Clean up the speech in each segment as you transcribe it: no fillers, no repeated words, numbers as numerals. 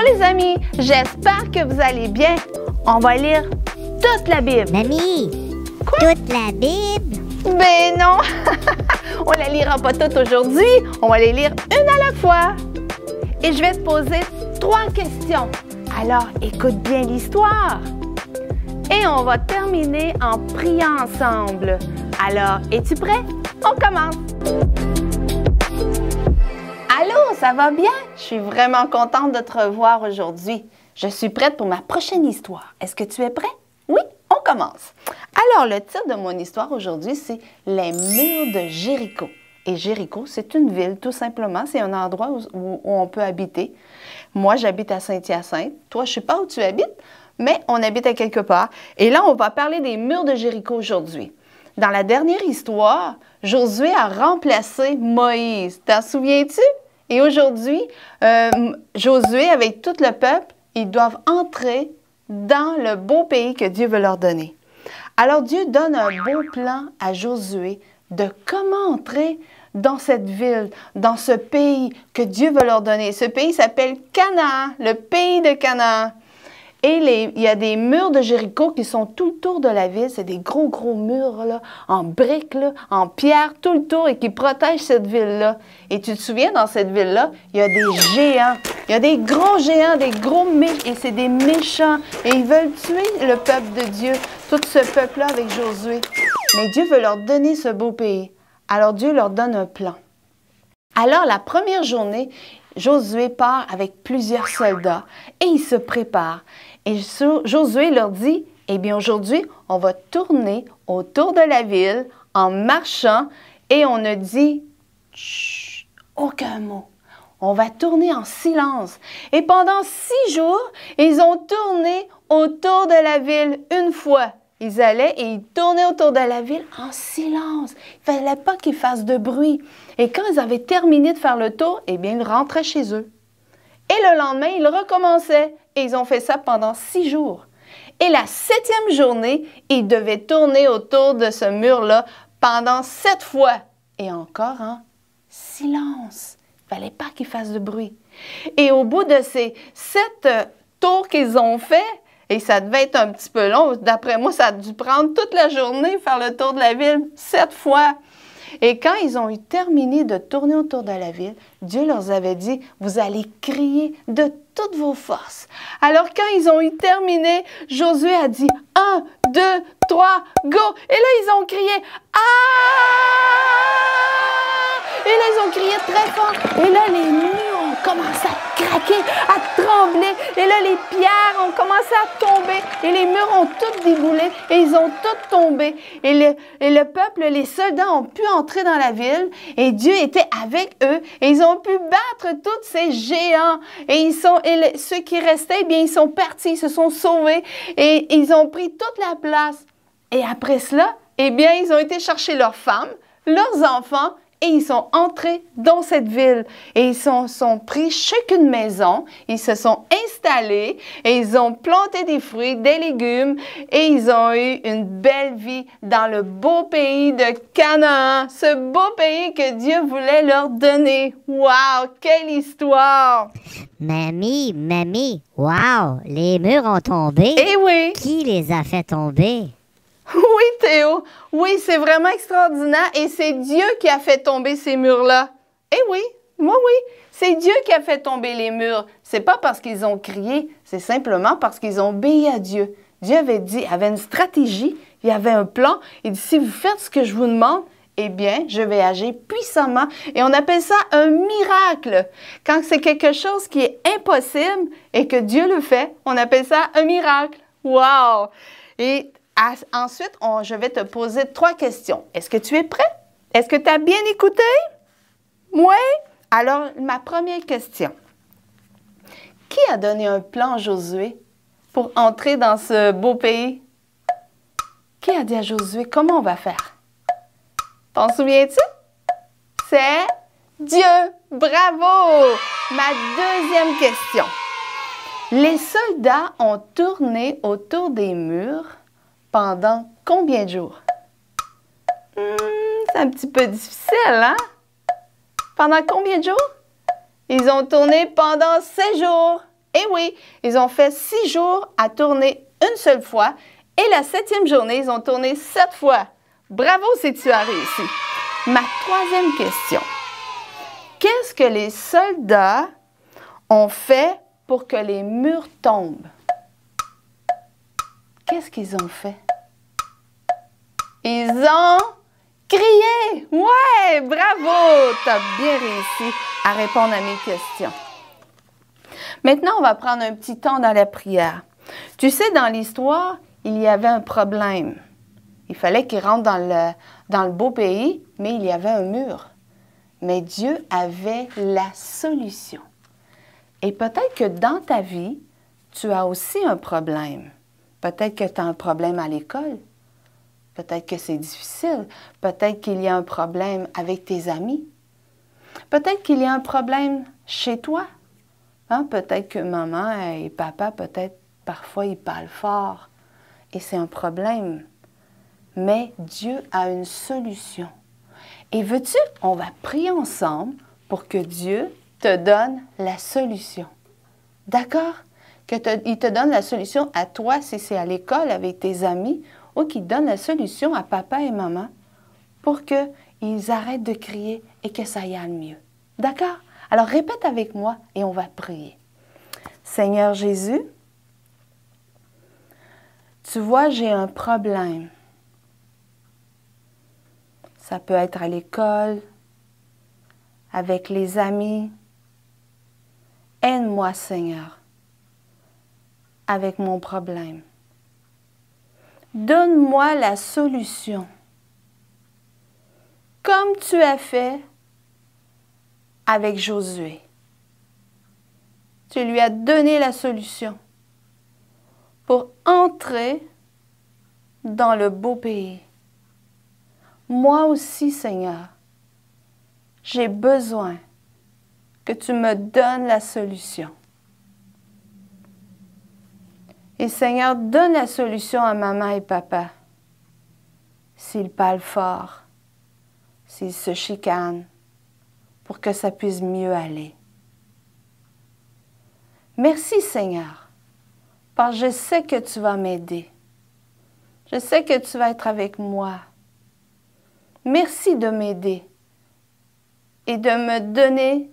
les amis, j'espère que vous allez bien. On va lire toute la Bible. Mamie, toute la Bible? Ben non, on la lira pas toute aujourd'hui, on va les lire une à la fois. Et je vais te poser 3 questions. Alors, écoute bien l'histoire. Et on va terminer en priant ensemble. Alors, es-tu prêt? On commence. Allô, ça va bien? Je suis vraiment contente de te revoir aujourd'hui. Je suis prête pour ma prochaine histoire. Est-ce que tu es prêt? Oui, on commence. Alors, le titre de mon histoire aujourd'hui, c'est « Les murs de Jéricho ». Et Jéricho, c'est une ville, tout simplement. C'est un endroit où on peut habiter. Moi, j'habite à Saint-Hyacinthe. Toi, je ne sais pas où tu habites, mais on habite à quelque part. Et là, on va parler des murs de Jéricho aujourd'hui. Dans la dernière histoire, Josué a remplacé Moïse. T'en souviens-tu? Et aujourd'hui, Josué, avec tout le peuple, ils doivent entrer dans le beau pays que Dieu veut leur donner. Alors, Dieu donne un beau plan à Josué de comment entrer dans cette ville, dans ce pays que Dieu veut leur donner. Ce pays s'appelle Canaan, le pays de Canaan. Et il y a des murs de Jéricho qui sont tout le tour de la ville. C'est des gros murs là, en briques, là, en pierre, tout le tour et qui protègent cette ville-là. Et tu te souviens, dans cette ville-là, il y a des géants. Il y a des gros géants, des gros méchants. Et c'est des méchants. Et ils veulent tuer le peuple de Dieu, tout ce peuple-là avec Josué. Mais Dieu veut leur donner ce beau pays. Alors Dieu leur donne un plan. Alors la première journée, Josué part avec plusieurs soldats et il se prépare. Et Josué leur dit, eh bien aujourd'hui, on va tourner autour de la ville en marchant et on ne dit chut, aucun mot. On va tourner en silence. Et pendant 6 jours, ils ont tourné autour de la ville une fois. Ils allaient et ils tournaient autour de la ville en silence. Il ne fallait pas qu'ils fassent de bruit. Et quand ils avaient terminé de faire le tour, eh bien, ils rentraient chez eux. Et le lendemain, ils recommençaient. Et ils ont fait ça pendant 6 jours. Et la 7e journée, ils devaient tourner autour de ce mur-là pendant 7 fois. Et encore en silence. Il ne fallait pas qu'ils fassent de bruit. Et au bout de ces 7 tours qu'ils ont fait, et ça devait être un petit peu long. D'après moi, ça a dû prendre toute la journée, faire le tour de la ville 7 fois. Et quand ils ont eu terminé de tourner autour de la ville, Dieu leur avait dit, vous allez crier de toutes vos forces. Alors quand ils ont eu terminé, Josué a dit, 1, 2, 3, go! Et là, ils ont crié, ah! Et là, ils ont crié très fort. Et là, les murs ont commencé à craquer, à trembler. Et là, les pierres ont commencé à tomber. Et les murs ont toutes déboulé. Et ils ont toutes tombé. Et le peuple, les soldats ont pu entrer dans la ville. Et Dieu était avec eux. Et ils ont pu battre tous ces géants. Et ceux qui restaient, eh bien, ils sont partis, ils se sont sauvés. Et ils ont pris toute la place. Et après cela, eh bien, ils ont été chercher leurs femmes, leurs enfants. Et ils sont entrés dans cette ville et ils sont pris chacune maison, ils se sont installés et ils ont planté des fruits, des légumes et ils ont eu une belle vie dans le beau pays de Canaan, ce beau pays que Dieu voulait leur donner. Wow, quelle histoire! Mamie, wow, les murs ont tombé. Eh oui! Qui les a fait tomber? Oui, Théo, oui, c'est vraiment extraordinaire et c'est Dieu qui a fait tomber ces murs-là. Eh oui, moi oui, c'est Dieu qui a fait tomber les murs. C'est pas parce qu'ils ont crié, c'est simplement parce qu'ils ont obéi à Dieu. Dieu avait dit, avait une stratégie, il y avait un plan. Il dit, si vous faites ce que je vous demande, eh bien, je vais agir puissamment. Et on appelle ça un miracle. Quand c'est quelque chose qui est impossible et que Dieu le fait, on appelle ça un miracle. Wow! Et ensuite, je vais te poser 3 questions. Est-ce que tu es prêt? Est-ce que tu as bien écouté? Oui? Alors, ma première question. Qui a donné un plan à Josué pour entrer dans ce beau pays? Qui a dit à Josué, comment on va faire? T'en souviens-tu? C'est Dieu. Bravo! Ma deuxième question. Les soldats ont tourné autour des murs pendant combien de jours? C'est un petit peu difficile, hein? Pendant combien de jours? Ils ont tourné pendant 7 jours. Eh oui, ils ont fait 6 jours à tourner une seule fois et la 7e journée, ils ont tourné 7 fois. Bravo si tu as réussi. Ma 3e question. Qu'est-ce que les soldats ont fait pour que les murs tombent? Qu'est-ce qu'ils ont fait? Ils ont crié! Ouais, bravo! Tu as bien réussi à répondre à mes questions. Maintenant, on va prendre un petit temps dans la prière. Tu sais, dans l'histoire, il y avait un problème. Il fallait qu'ils rentrent dans le beau pays, mais il y avait un mur. Mais Dieu avait la solution. Et peut-être que dans ta vie, tu as aussi un problème. Peut-être que tu as un problème à l'école. Peut-être que c'est difficile. Peut-être qu'il y a un problème avec tes amis. Peut-être qu'il y a un problème chez toi. Hein? Peut-être que maman et papa, peut-être parfois, ils parlent fort. Et c'est un problème. Mais Dieu a une solution. Et veux-tu, on va prier ensemble pour que Dieu te donne la solution. D'accord? Il te donne la solution à toi si c'est à l'école avec tes amis ou qu'il donne la solution à papa et maman pour qu'ils arrêtent de crier et que ça y aille mieux. D'accord? Alors répète avec moi et on va prier. Seigneur Jésus, tu vois, j'ai un problème. Ça peut être à l'école, avec les amis. Aide-moi, Seigneur, avec mon problème. Donne-moi la solution, comme tu as fait avec Josué. Tu lui as donné la solution pour entrer dans le beau pays. Moi aussi, Seigneur, j'ai besoin que tu me donnes la solution. Et Seigneur, donne la solution à maman et papa. S'ils parlent fort, s'ils se chicanent, pour que ça puisse mieux aller. Merci, Seigneur, parce que je sais que tu vas m'aider. Je sais que tu vas être avec moi. Merci de m'aider et de me donner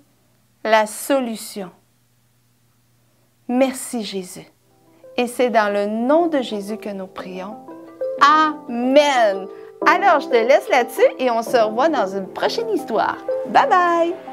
la solution. Merci, Jésus. Et c'est dans le nom de Jésus que nous prions. Amen. Alors, je te laisse là-dessus et on se revoit dans une prochaine histoire. Bye bye!